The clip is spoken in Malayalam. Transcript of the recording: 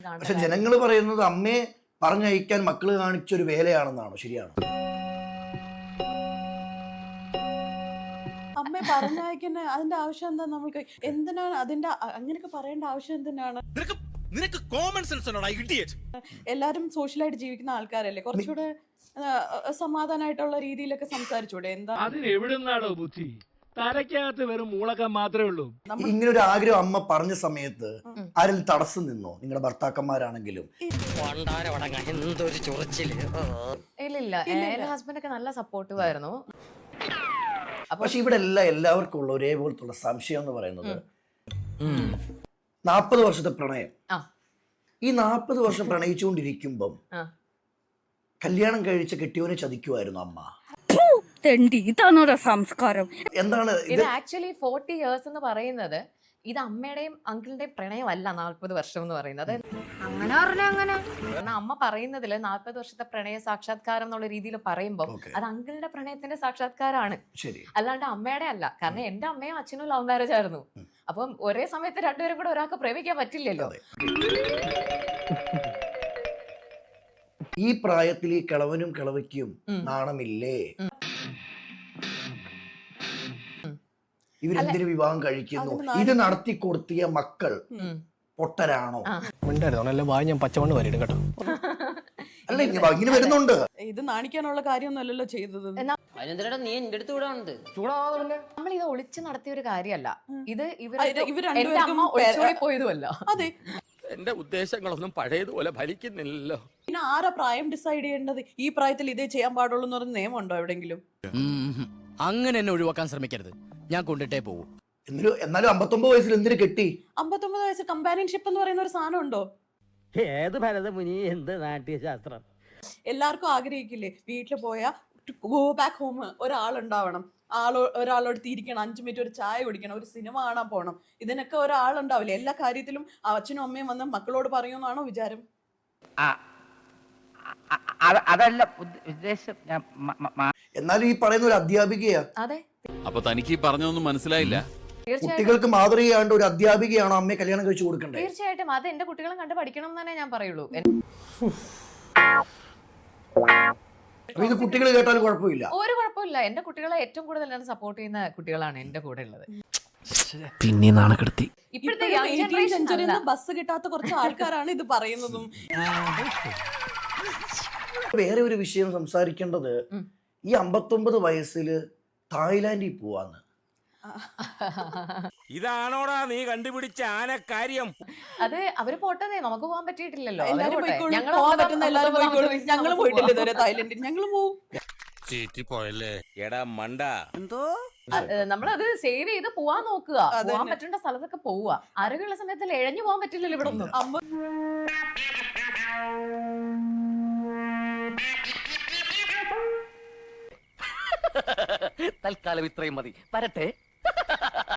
പക്ഷെ ജനങ്ങൾ പറയുന്നത് അമ്മയെ പറഞ്ഞയക്കാൻ മക്കള് കാണിച്ചൊരു വേലയാണെന്നാണോ? ശരിയാണോ? അമ്മയെ പറഞ്ഞയക്കുന്ന അതിന്റെ ആവശ്യം എന്താ? നമ്മൾക്ക് എന്തിനാണ് അതിന്റെ അങ്ങനെയൊക്കെ പറയേണ്ട ആവശ്യം എന്തിനാണ്? നിനക്ക് കോമൺ സെൻസ് ഉണ്ടോടാ ഇഡിയറ്റ്? എല്ലാരും സോഷ്യലായിട്ട് ജീവിക്കുന്ന ആൾക്കാരല്ലേ, കുറച്ചുകൂടെ സമാധാനമായിട്ടുള്ള രീതിയിലൊക്കെ സംസാരിച്ചൂടെ? എന്താ അതിനെവിടുന്നാണോ ബുദ്ധി? തലയ്ക്കകത്ത് വെറും മൂളക്കം മാത്രമേ ഉള്ളൂ. ഇങ്ങനെ ഒരു ആഗ്രഹം അമ്മ പറഞ്ഞ സമയത്ത് ആരെങ്കിലും തടസ്സം നിന്നോ? നിങ്ങളുടെ ഭർത്താക്കന്മാരാണെങ്കിലും? ഇല്ലില്ല, എന്റെ ഹസ്ബൻഡൊക്കെ നല്ല സപ്പോർട്ടീവ് ആയിരുന്നു. പക്ഷെ ഇവിടെ എല്ലാവർക്കും ഉള്ള ഒരേപോലത്തുള്ള സംശയം എന്ന് പറയുന്നത് 40 വർഷത്തെ പ്രണയം. ഈ 40 വർഷം പ്രണയിച്ചുകൊണ്ടിരിക്കുമ്പം കല്യാണം കഴിച്ച കെട്ടിയോനെ ചതിക്കുമായിരുന്നു അമ്മ. സംസ്കാരം എന്താണ് ഇത്? ആക്ച്വലി 40 years എന്ന് പറയുന്നത് ഇത് അമ്മയുടെയും അങ്കിളിന്റെയും പ്രണയമല്ല 40 വർഷം എന്ന് പറയുന്നത്. അങ്ങനെ പറഞ്ഞ കാരണം അമ്മ പറയുന്നതില് 40 വർഷത്തെ പ്രണയ സാക്ഷാത്കാരം എന്നുള്ള രീതിയിൽ പറയുമ്പോൾ അത് അങ്കിളിന്റെ പ്രണയത്തിന്റെ സാക്ഷാത്കാരമാണ്, അല്ലാണ്ട് അമ്മയുടെ അല്ല. കാരണം എന്റെ അമ്മയും അച്ഛനും ലവ് മാരേജ് ആയിരുന്നു. അപ്പം ഒരേ സമയത്ത് രണ്ടുപേരും കൂടെ ഒരാൾക്ക് പ്രേമിക്കാൻ പറ്റില്ലല്ലോ. ഈ പ്രായത്തിൽ ഈ കിളവനും കിളവയ്ക്കും നാണമില്ലേ? ഇവരെന്തിനു വിവാഹം കഴിക്കുന്നു? ഇത് നടത്തി കൊടുത്തിയ മക്കൾ പൊട്ടരാണോ? ഞാൻ പച്ചമണ്ണ് വരിടും കേട്ടോ. അല്ല, ഇങ്ങനെ വരുന്നുണ്ട്. ഇത് നാണിക്കാനുള്ള കാര്യമൊന്നുമല്ലല്ലോ ചെയ്തത്. നീ എന്റെ അടുത്ത് നമ്മൾ ഇത് ഒളിച്ചു നടത്തിയ ഒരു കാര്യമല്ല. ഇത് ഇവർ എന്റെ അമ്മ ഒളിച്ചോടി പോയതുമല്ല. അതെ, എന്റെ ഉദ്ദേശങ്ങളൊന്നും പഴയതുപോലെ ഫലിക്കുന്നില്ലല്ലോ. പിന്നെ ആരാ പ്രായം ഡിസൈഡ് ചെയ്യേണ്ടത്? ഈ പ്രായത്തിൽ ഇതേ ചെയ്യാൻ പാടുള്ളൂ എന്ന് പറഞ്ഞ നിയമമുണ്ടോ എവിടെങ്കിലും? അങ്ങനെ എന്നെ ഒഴിവാക്കാൻ ശ്രമിക്കരുത്, ഞാൻ കൊണ്ടിട്ടേ പോകും. എന്നാലും 59 വയസ്സിൽ എന്തിനു കെട്ടി? 59 വയസ്സ് കമ്പാനിയൻഷിപ്പ് എന്ന് പറയുന്ന ഒരു സാധനം ഉണ്ടോ? ഏത് ഭരതമുനി, എന്ത് നാട്യശാസ്ത്രം? എല്ലാവർക്കും ആഗ്രഹിക്കില്ലേ വീട്ടിൽ പോയാ ഗോ ബാക്ക് ഹോം ഒരാളുണ്ടാവണം, ഒരാളോട് തിരിക്കണം, 5 മിനിറ്റ് ഒരു ചായ കുടിക്കണം, ഒരു സിനിമ കാണാൻ പോകണം. ഇതിനൊക്കെ ഒരാളുണ്ടാവില്ലേ? എല്ലാ കാര്യത്തിലും അച്ഛനും അമ്മയും വന്ന് മക്കളോട് പറയുമെന്നാണോ വിചാരം? അതല്ല ഉദ്ദേശം. എന്നാലും ഈ പറയുന്ന ഒരു അധ്യാപികയാ. അതെ. അപ്പൊ തനിക്ക് പറഞ്ഞൊന്നും മനസ്സിലായില്ല. കുട്ടികൾക്ക് മാതൃകയാണ്ട് ഒരു അധ്യാപികയാണോ അമ്മയെ കല്യാണം കഴിച്ചു കൊടുക്കണ്ടേ? തീർച്ചയായിട്ടും അത് എന്റെ കുട്ടികളെ കണ്ട് പഠിക്കണം എന്ന് തന്നെ ഞാൻ പറയുള്ളൂ. ഇത് കുട്ടികൾ കേട്ടാലും കുഴപ്പമില്ല, ഒരു കുഴപ്പമില്ല. എന്റെ കുട്ടികളെ ഏറ്റവും കൂടുതൽ എന്നെ സപ്പോർട്ട് ചെയ്യുന്ന കുട്ടികളാണ് എന്റെ കൂടെ ഉള്ളത്. പിന്നെ നാണക്കെടുത്തി. ഇപ്പോഴത്തെ 18th സെഞ്ചുറിയിൽ ബസ് കിട്ടാത്ത കുറച്ച് ആൾക്കാരാണ് ഇത് പറയുന്നതും. വേറെ ഒരു വിഷയം സംസാരിക്കേണ്ടത്, ഈ 59 വയസ്സിൽ തായ്ലാൻഡിൽ പോവാന്ന്. ഇതാണോടാ നീ കണ്ടുപിടിച്ച ആനക്കാര്യം? അത് അവര് പോട്ടെ, നമുക്ക് പോകാൻ പറ്റിയിട്ടില്ലല്ലോ. ഞങ്ങൾ പോയിട്ടില്ല ഇതുവരെ തായ്ലൻഡിൽ. ഞങ്ങളും പോവും. പോയല്ലേ എടാ മണ്ട. എന്തോ നമ്മളത് സേവ് ചെയ്ത് പോവാൻ നോക്കുക. പോവാൻ പറ്റേണ്ട സ്ഥലത്തൊക്കെ പോവുക. ആരോഗ്യമുള്ള സമയത്ത് എഴഞ്ഞു പോകാൻ പറ്റില്ലല്ലോ ഇവിടെ ഒന്നും. തൽക്കാലം ഇത്രയും മതി. വരട്ടെ.